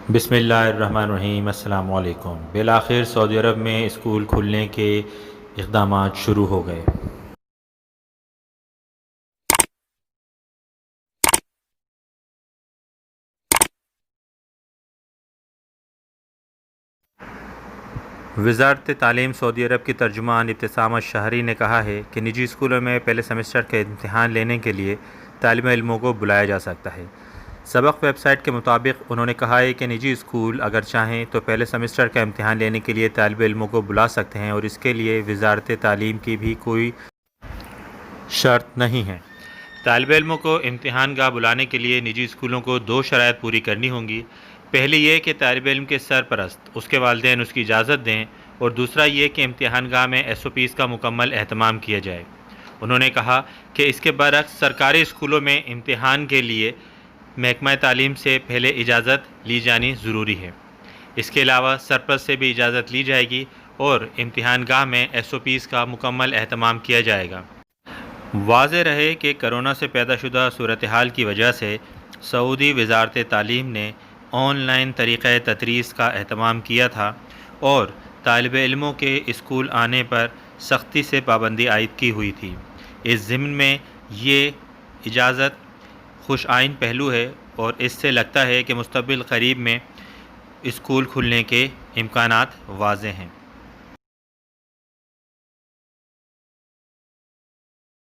بسم اللہ الرحمن الرحیم۔ السلام علیکم۔ بالآخر سعودی عرب میں اسکول کھلنے کے اقدامات شروع ہو گئے۔ وزارت تعلیم سعودی عرب کی ترجمان ابتسامہ شہری نے کہا ہے کہ نجی اسکولوں میں پہلے سیمسٹر کے امتحان لینے کے لیے طالب علموں کو بلایا جا سکتا ہے۔ سبق ویب سائٹ کے مطابق انہوں نے کہا ہے کہ نجی اسکول اگر چاہیں تو پہلے سیمسٹر کا امتحان لینے کے لیے طالب علموں کو بلا سکتے ہیں اور اس کے لیے وزارت تعلیم کی بھی کوئی شرط نہیں ہے۔ طالب علموں کو امتحان گاہ بلانے کے لیے نجی اسکولوں کو 2 شرائط پوری کرنی ہوں گی۔ پہلی یہ کہ طالب علم کے سرپرست اس کے والدین اس کی اجازت دیں، اور دوسرا یہ کہ امتحان گاہ میں SOPs کا مکمل اہتمام کیا جائے۔ انہوں نے کہا کہ اس کے برعکس سرکاری اسکولوں میں امتحان کے لیے محکمہ تعلیم سے پہلے اجازت لی جانی ضروری ہے۔ اس کے علاوہ سرپرست سے بھی اجازت لی جائے گی اور امتحان گاہ میں SOPs کا مکمل اہتمام کیا جائے گا۔ واضح رہے کہ کرونا سے پیدا شدہ صورتحال کی وجہ سے سعودی وزارت تعلیم نے آن لائن طریقہ تدریس کا اہتمام کیا تھا اور طالب علموں کے اسکول آنے پر سختی سے پابندی عائد کی ہوئی تھی۔ اس ضمن میں یہ اجازت خوش آئین پہلو ہے اور اس سے لگتا ہے کہ مستقبل قریب میں اسکول کھلنے کے امکانات واضح ہیں۔